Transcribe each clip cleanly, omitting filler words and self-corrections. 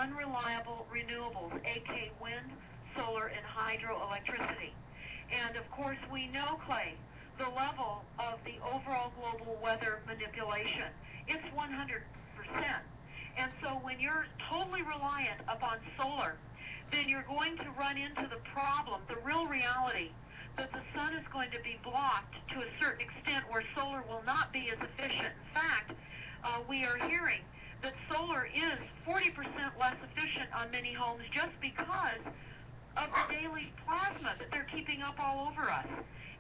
unreliable renewables, aka wind, solar, and hydroelectricity. And of course, we know, Clay, the level of the overall global weather manipulation. It's 100%. And so when you're totally reliant upon solar, then you're going to run into the problem, the real reality, that the sun is going to be blocked to a certain extent where solar will not be as efficient. In fact, we are hearing that solar is 40% less efficient on many homes just because of the daily plasma that they're keeping up all over us.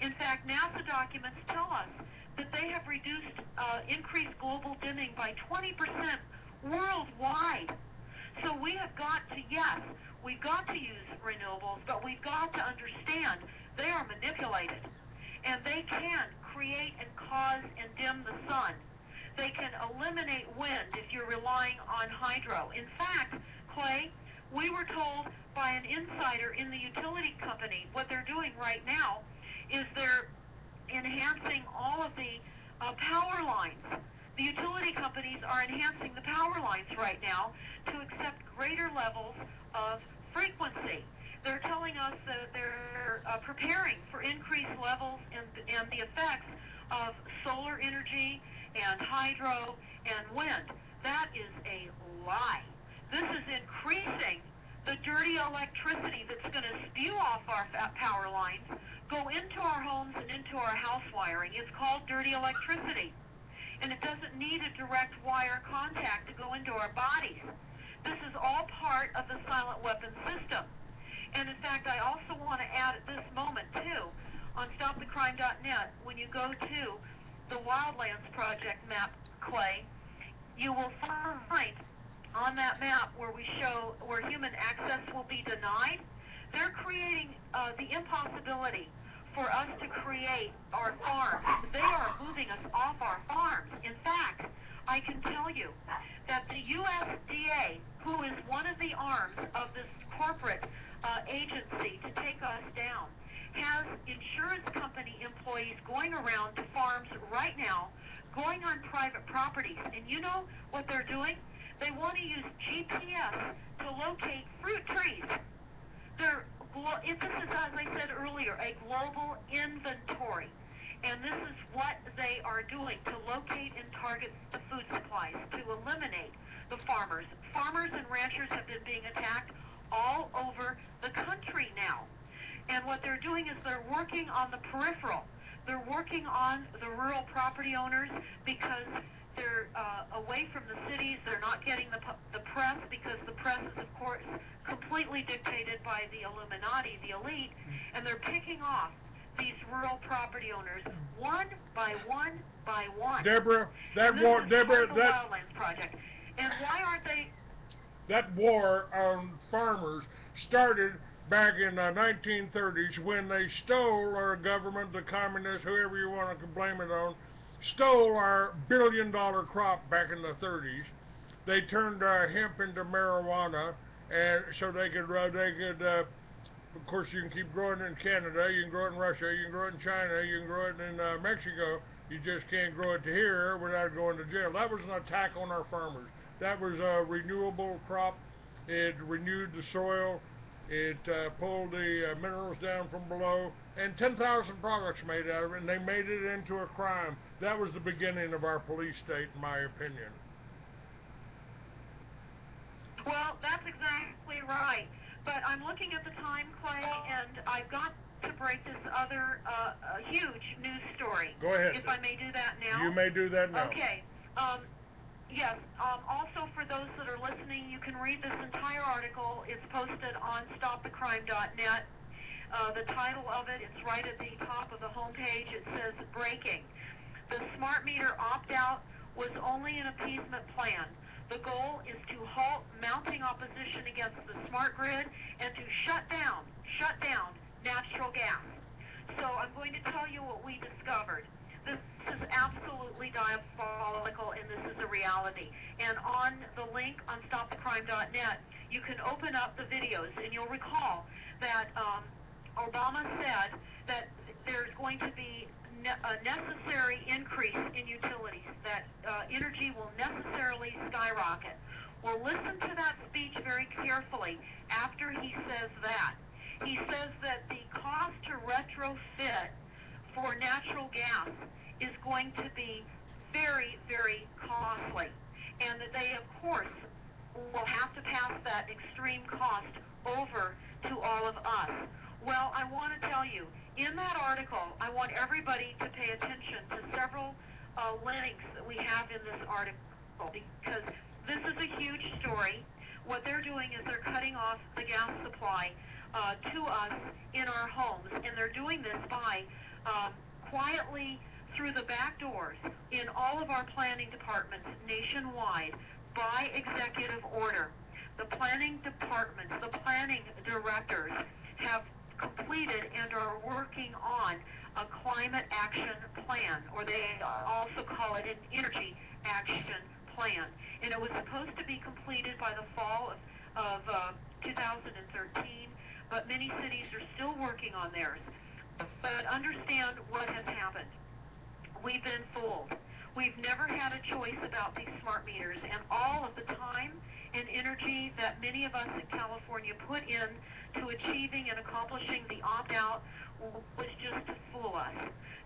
In fact, NASA documents tell us that they have increased global dimming by 20% worldwide. So we have got to, yes, we've got to use renewables, but we've got to understand they are manipulated. And they can create and cause and dim the sun. They can eliminate wind if you're relying on hydro. In fact, Clay, we were told by an insider in the utility company, what they're doing right now is they're enhancing all of the power lines. The utility companies are enhancing the power lines right now to accept greater levels of frequency. They're telling us that they're preparing for increased levels and the effects of solar energy and hydro and wind. That is a lie. This is increasing the dirty electricity that's going to spew off our power lines, go into our homes and into our house wiring. It's called dirty electricity. And it doesn't need a direct wire contact to go into our bodies. This is all part of the silent weapon system. And in fact, I also want to add at this moment, too, on stopthecrime.net, when you go to the Wildlands Project map, Clay, you will find on that map where we show where human access will be denied. They're creating the impossibility for us to create our farms. They are moving us off our farms. In fact, I can tell you that the USDA, who is one of the arms of this corporate agency to take us down, has insurance company employees going around to farms right now, going on private properties. And you know what they're doing? They want to use GPS to locate fruit trees. This is, as I said earlier, a global inventory. And this is what they are doing to locate and target the food supplies, to eliminate the farmers. Farmers and ranchers have been being attacked all over the country now. And what they're doing is they're working on the peripheral. They're working on the rural property owners because they're away from the cities. They're not getting the press because the press is, of course, completely dictated by the Illuminati, the elite, and they're picking off these rural property owners one by one by one. Deborah, that Wildlands Project. And why aren't they? That war on farmers started back in the 1930s when they stole our government, the communists, whoever you want to blame it on, stole our billion-dollar crop back in the 30s. They turned hemp into marijuana, and so they could of course, you can keep growing it in Canada, you can grow it in Russia, you can grow it in China, you can grow it in Mexico. You just can't grow it to here without going to jail. That was an attack on our farmers. That was a renewable crop. It renewed the soil. It pulled the minerals down from below, and 10,000 products made out of it, and they made it into a crime. That was the beginning of our police state, in my opinion. Well, that's exactly right. But I'm looking at the time, Clay, and I've got to break this other huge news story. Go ahead. If I may do that now. You may do that now. Okay. Yes. Also, for those that are listening, you can read this entire article. It's posted on stopthecrime.net. The title of it, it's right at the top of the homepage. It says, Breaking. The smart meter opt-out was only an appeasement plan. The goal is to halt mounting opposition against the smart grid and to shut down natural gas. So I'm going to tell you what we discovered. This is absolutely diabolical, and this is a reality. And on the link on stopthecrime.net, you can open up the videos, and you'll recall that Obama said that there's going to be a necessary increase in utilities, that energy will necessarily skyrocket. Well, listen to that speech very carefully after he says that. He says that the cost to retrofit for natural gas is going to be very, very costly, and that they, of course, will have to pass that extreme cost over to all of us. Well, I want to tell you, in that article, I want everybody to pay attention to several links that we have in this article, because this is a huge story. What they're doing is they're cutting off the gas supply to us in our homes, and they're doing this by quietly through the back doors in all of our planning departments nationwide by executive order. The planning departments, the planning directors have completed and are working on a climate action plan, or they also call it an energy action plan. And it was supposed to be completed by the fall of 2013, but many cities are still working on theirs. But understand what has happened. We've been fooled. We've never had a choice about these smart meters, and all of the time and energy that many of us in California put in to achieving and accomplishing the opt-out was just to fool us,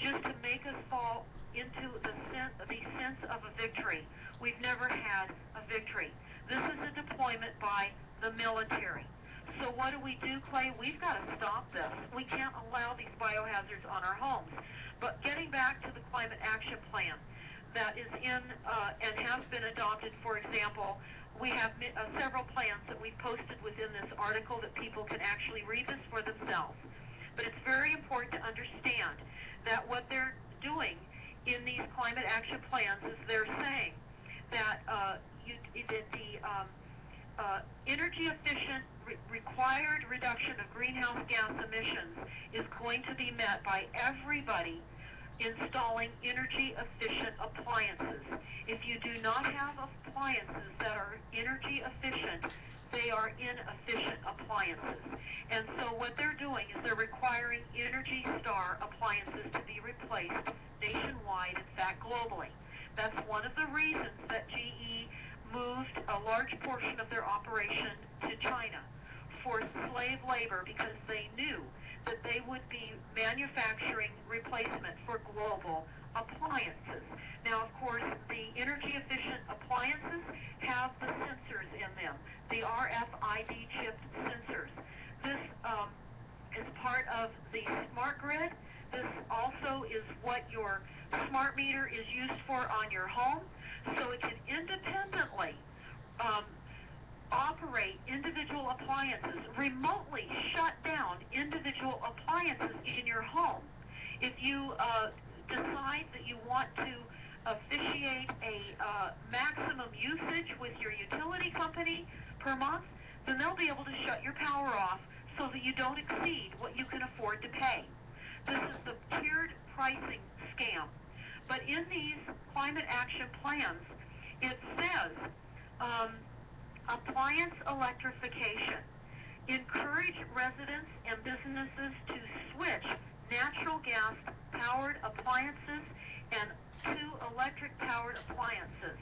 just to make us fall into the sense of a victory. We've never had a victory. This is a deployment by the military. So what do we do, Clay? We've got to stop this. We can't allow these biohazards on our homes. But getting back to the climate action plan that is in and has been adopted, for example, we have several plans that we've posted within this article that people can actually read this for themselves. But it's very important to understand that what they're doing in these climate action plans is they're saying that energy efficient required reduction of greenhouse gas emissions is going to be met by everybody installing energy efficient appliances. If you do not have appliances that are energy efficient, they are inefficient appliances. And so what they're doing is they're requiring Energy Star appliances to be replaced nationwide, in fact globally. That's one of the reasons that GE moved a large portion of their operation to China for slave labor, because they knew that they would be manufacturing replacement for global appliances. Now, of course, the energy-efficient appliances have the sensors in them, the RFID chipped sensors. This is part of the smart grid. This also is what your smart meter is used for on your home, so it can independently operate individual appliances, remotely shut down individual appliances in your home. If you decide that you want to officiate a maximum usage with your utility company per month, then they'll be able to shut your power off so that you don't exceed what you can afford to pay. This is the tiered pricing scam. But in these climate action plans, it says appliance electrification. Encourage residents and businesses to switch natural gas powered appliances and to electric powered appliances.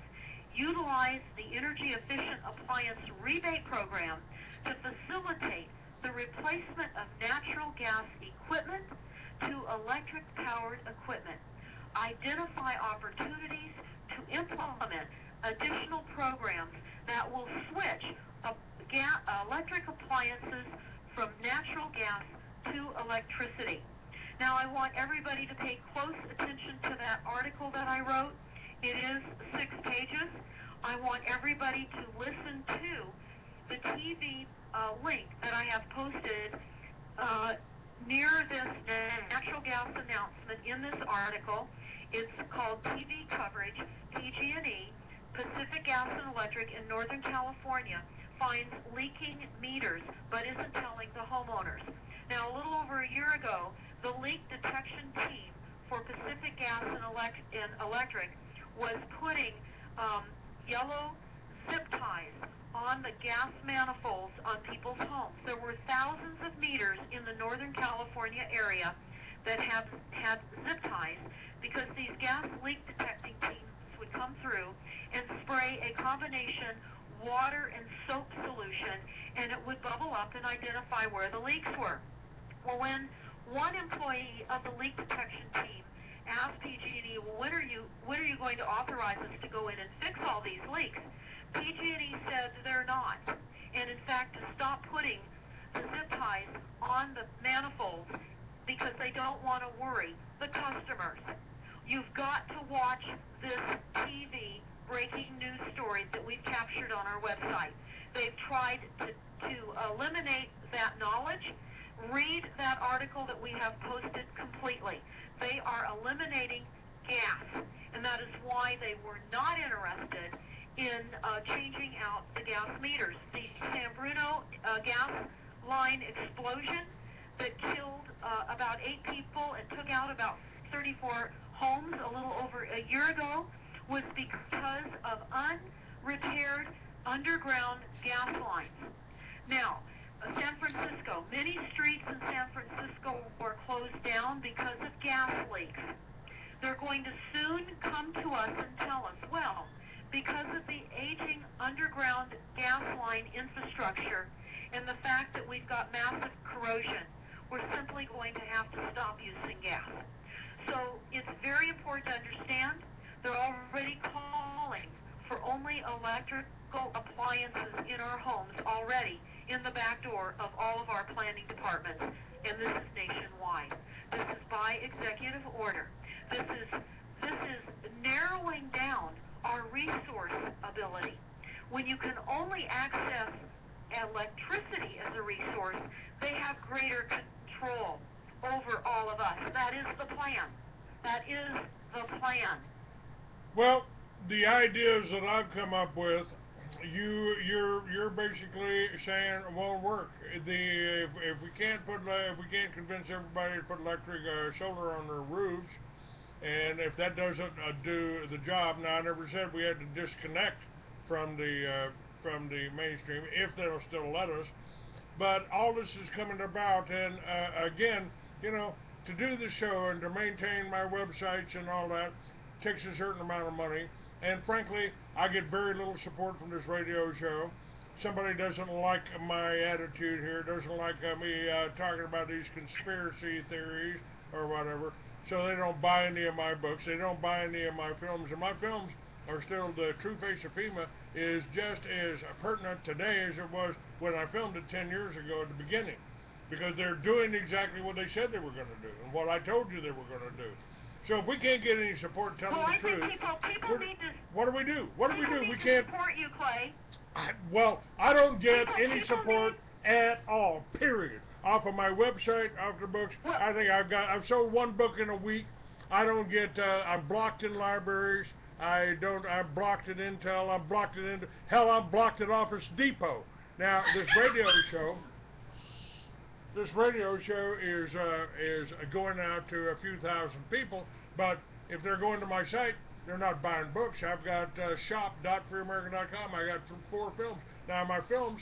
Utilize the energy efficient appliance rebate program to facilitate the replacement of natural gas equipment to electric powered equipment. Identify opportunities to implement additional programs that will switch electric appliances from natural gas to electricity. Now, I want everybody to pay close attention to that article that I wrote. It is 6 pages. I want everybody to listen to the TV link that I have posted near this natural gas announcement in this article. It's called TV coverage, PG&E, Pacific Gas and Electric in Northern California finds leaking meters but isn't telling the homeowners. Now, a little over a year ago, the leak detection team for Pacific Gas and Electric was putting yellow zip ties on the gas manifolds on people's homes. There were thousands of meters in the Northern California area that had zip ties because these gas leak detecting teams would come through and spray a combination water and soap solution, and it would bubble up and identify where the leaks were. Well, when one employee of the leak detection team asked PG&E, well, when are you going to authorize us to go in and fix all these leaks? PG&E said they're not. And in fact, to stop putting the zip ties on the manifolds because they don't want to worry the customers. You've got to watch this TV breaking news story that we've captured on our website. They've tried to eliminate that knowledge. Read that article that we have posted completely. They are eliminating gas, and that is why they were not interested in changing out the gas meters. The San Bruno gas line explosion that killed about 8 people and took out about 34 homes a little over a year ago was because of unrepaired underground gas lines. Now, San Francisco, many streets in San Francisco were closed down because of gas leaks. They're going to soon come to us and tell us, well, because of the aging underground gas line infrastructure and the fact that we've got massive corrosion, we're simply going to have to stop using gas. So it's very important to understand they're already calling for only electrical appliances in our homes already in the back door of all of our planning departments, and this is nationwide. This is by executive order. This is narrowing down our resource ability. When you can only access electricity as a resource, they have greater control over all of us. That is the plan. That is the plan. Well, the ideas that I've come up with, you're basically saying it won't work. If we can't convince everybody to put electric solar on their roofs, and if that doesn't do the job, now I never said we had to disconnect from the mainstream if they'll still let us. But all this is coming about, and again, you know, to do the show and to maintain my websites and all that takes a certain amount of money. And frankly, I get very little support from this radio show. Somebody doesn't like my attitude here, doesn't like me talking about these conspiracy theories or whatever, so they don't buy any of my books, they don't buy any of my films, and my films are still, the true face of FEMA is just as pertinent today as it was when I filmed it 10 years ago at the beginning, because they're doing exactly what they said they were going to do and what I told you they were going to do. So if we can't get any support telling the truth, people need to. What do we do? What do we do? We can't support you, Clay. Well, I don't get any support at all. Period. Off of my website, off the books. Well, I think I've sold one book in a week. I don't get. I'm blocked in libraries. I'm blocked at Intel. I'm blocked at hell. I'm blocked at Office Depot. Now this radio show. This radio show is going out to a few thousand people, but if they're going to my site, they're not buying books. I've got shop.freeamerican.com. I got 4 films. Now my films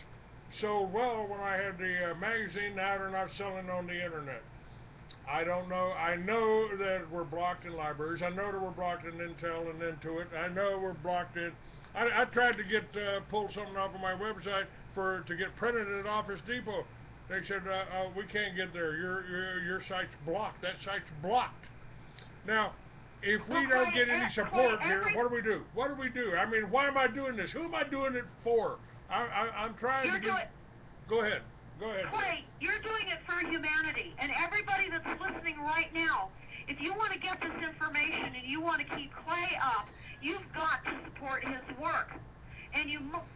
sold well when I had the magazine. Now they're not selling on the internet. I don't know. I know that we're blocked in libraries. I know that we're blocked in Intel and Intuit. I know we're blocked in. I tried to get pull something off of my website to get printed at Office Depot. They said, we can't get there. Your site's blocked. That site's blocked. Now, if we don't get any support here, what do we do? What do we do? I mean, why am I doing this? Who am I doing it for? I'm trying to get... Go ahead. Go ahead. Clay, you're doing it for humanity. And everybody that's listening right now, if you want to get this information and you want to keep Clay up, you've got to support his work. And you must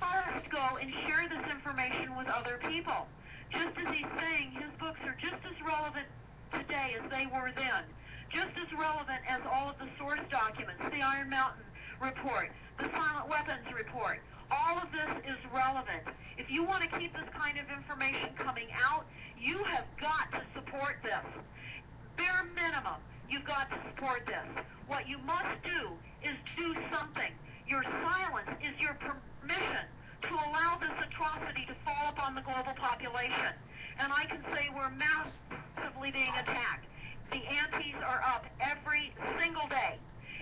go and share this information with other people. Just as he's saying, his books are just as relevant today as they were then. Just as relevant as all of the source documents, the Iron Mountain report, the Silent Weapons report. All of this is relevant. If you want to keep this kind of information coming out, you have got to support this. Bare minimum, you've got to support this. What you must do is do something. Your silence is your permission to allow this atrocity to fall upon the global population. And I can say we're massively being attacked. The antes are up every single day.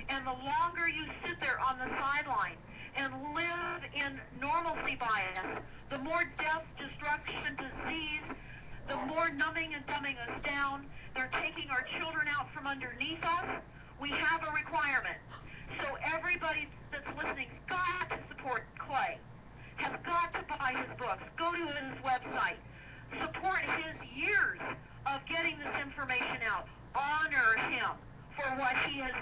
And the longer you sit there on the sideline and live in normalcy bias, the more death, destruction, disease, the more numbing and dumbing us down. They're taking our children out from underneath us. We have a requirement. So everybody that's listening's got to support Clay, has got to buy his books, go to his website, support his years of getting this information out, honor him for what he has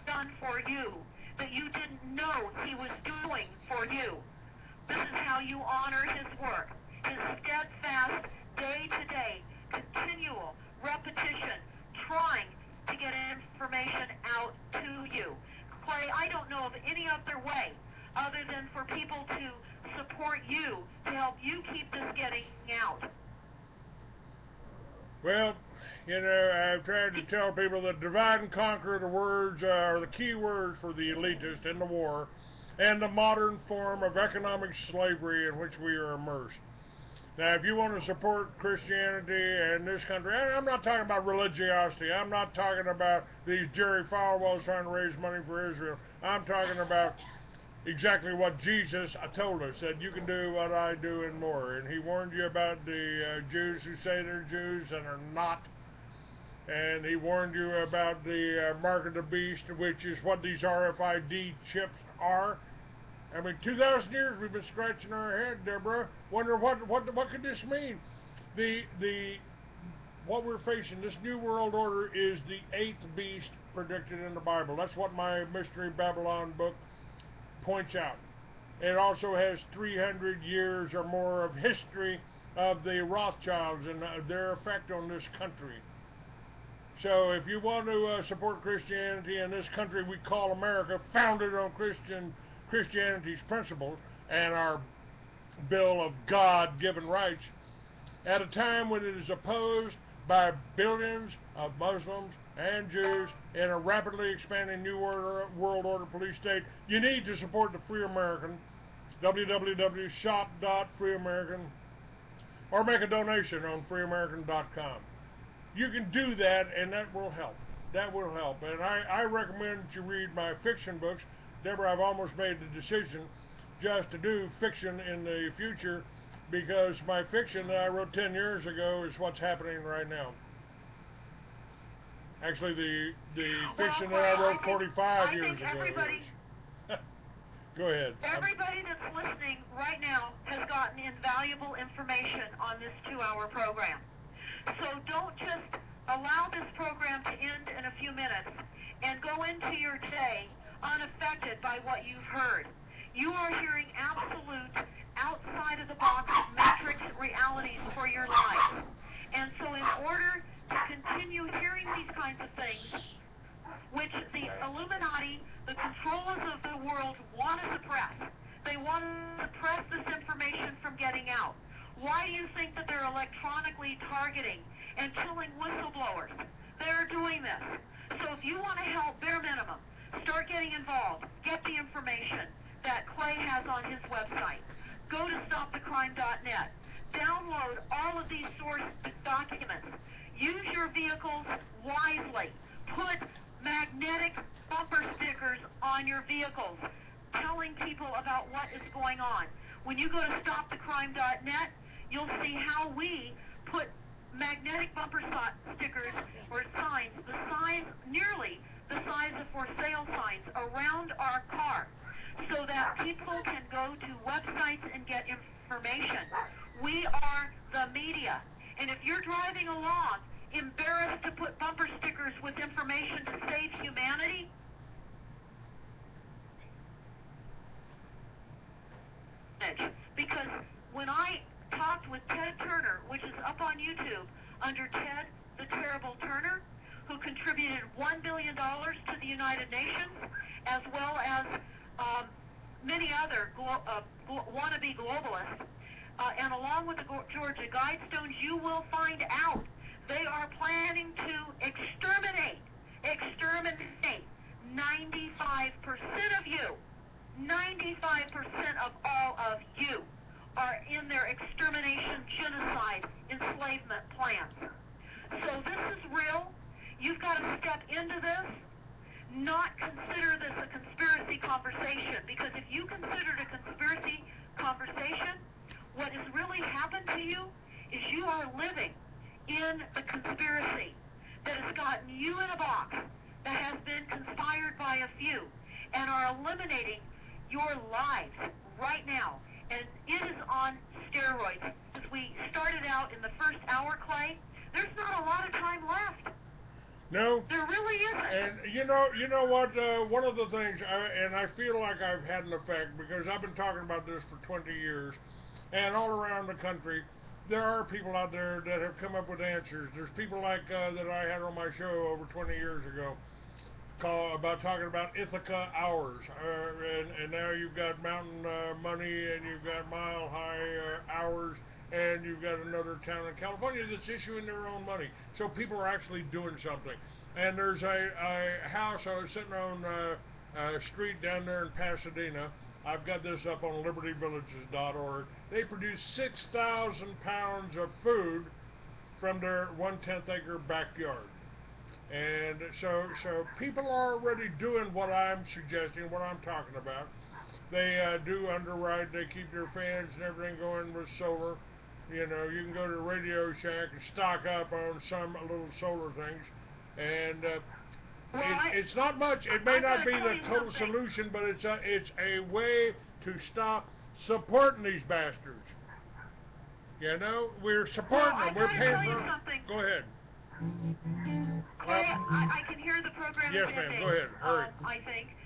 done for you that you didn't know he was doing for you. This is how you honor his work, his steadfast, day-to-day, continual repetition, trying to get information out to you. Clay, I don't know of any other way other than for people to support you to help you keep this getting out. Well, you know, I've tried to tell people that divide and conquer the words are the key words for the elitist in the war and the modern form of economic slavery in which we are immersed. Now, if you want to support Christianity in this country, and I'm not talking about religiosity, I'm not talking about these Jerry Falwells trying to raise money for Israel, I'm talking about exactly what Jesus told us, that you can do what I do and more. And he warned you about the Jews who say they're Jews and are not. And he warned you about the mark of the beast, which is what these RFID chips are. I mean, 2,000 years we've been scratching our head, Deborah. Wonder what could this mean? What we're facing, this new world order, is the 8th beast predicted in the Bible. That's what my Mystery Babylon book points out. It also has 300 years or more of history of the Rothschilds and their effect on this country. So if you want to support Christianity in this country we call America, founded on Christianity's principles and our Bill of God-given rights, at a time when it is opposed by billions of Muslims and Jews in a rapidly expanding New World Order police state, you need to support the Free American, www.shop.freeamerican, or make a donation on freeamerican.com. You can do that, and that will help. That will help. And I recommend that you read my fiction books. Deborah, I've almost made the decision just to do fiction in the future, because my fiction that I wrote 10 years ago is what's happening right now. Actually, the fiction that I wrote 45 years ago. Go ahead. Everybody that's listening right now has gotten invaluable information on this 2-hour program. So don't just allow this program to end in a few minutes and go into your day unaffected by what you've heard. You are hearing absolute, outside of the box, matrix realities for your life. And so in order to continue hearing these kinds of things, which the Illuminati, the controllers of the world, want to suppress. They want to suppress this information from getting out. Why do you think that they're electronically targeting and killing whistleblowers? They're doing this. So if you want to help, bare minimum, start getting involved. Get the information that Clay has on his website. Go to stopthecrime.net. Download all of these source documents. Use your vehicles wisely. Put magnetic bumper stickers on your vehicles telling people about what is going on. When you go to stopthecrime.net, you'll see how we put magnetic bumper stickers or signs, nearly the size of for sale signs, around our car, so that people can go to websites and get information. We are the media. And if you're driving along embarrassed to put bumper stickers with information to save humanity, because when I talked with Ted Turner, which is up on YouTube under Ted the Terrible Turner, who contributed $1 billion to the United Nations, as well as many other wannabe globalists, and along with the Georgia Guidestones, you will find out they are planning to exterminate 95% of you. 95% of all of you are in their extermination, genocide, enslavement plans. So this is real. You've got to step into this, not consider this a conspiracy conspiracy conversation, because if you considered a conspiracy conversation, what has really happened to you is you are living in the conspiracy that has gotten you in a box that has been conspired by a few and are eliminating your lives right now. And it is on steroids. As we started out in the first hour, Clay, there's not a lot of time left. No. There really isn't. And you know what? One of the things, and I feel like I've had an effect because I've been talking about this for 20 years, and all around the country, there are people out there that have come up with answers. There's people like that I had on my show over 20 years ago, talking about Ithaca hours, and now you've got mountain money, and you've got mile high hours. And you've got another town in California that's issuing their own money. So people are actually doing something. And there's a house, I was sitting on a street down there in Pasadena. I've got this up on libertyvillages.org. They produce 6,000 pounds of food from their 1/10 acre backyard. And so people are already doing what I'm suggesting, what I'm talking about. They do underwrite, they keep their fans and everything going with solar. You know, you can go to Radio Shack and stock up on some little solar things, and it's not much. It may not be the total solution, but it's a way to stop supporting these bastards. You know, we're supporting them. We're paying for them. Go ahead. Clay, I can hear the program. Yes, ma'am. Go ahead. Hurry. I think.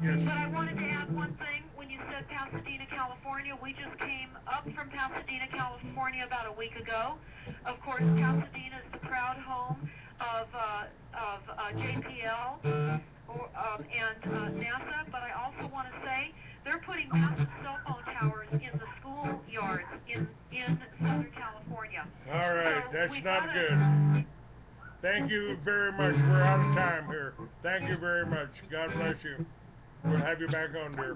Yes. But I wanted to add one thing. When you said Pasadena, California, we just came up from Pasadena, California about a week ago. Of course, Pasadena is the proud home of JPL and NASA. But I also want to say they're putting massive cell phone towers in the schoolyards in Southern California. All right, so that's not good. Thank you very much. We're out of time here. Thank you very much. God bless you. We'll have you back on, dear.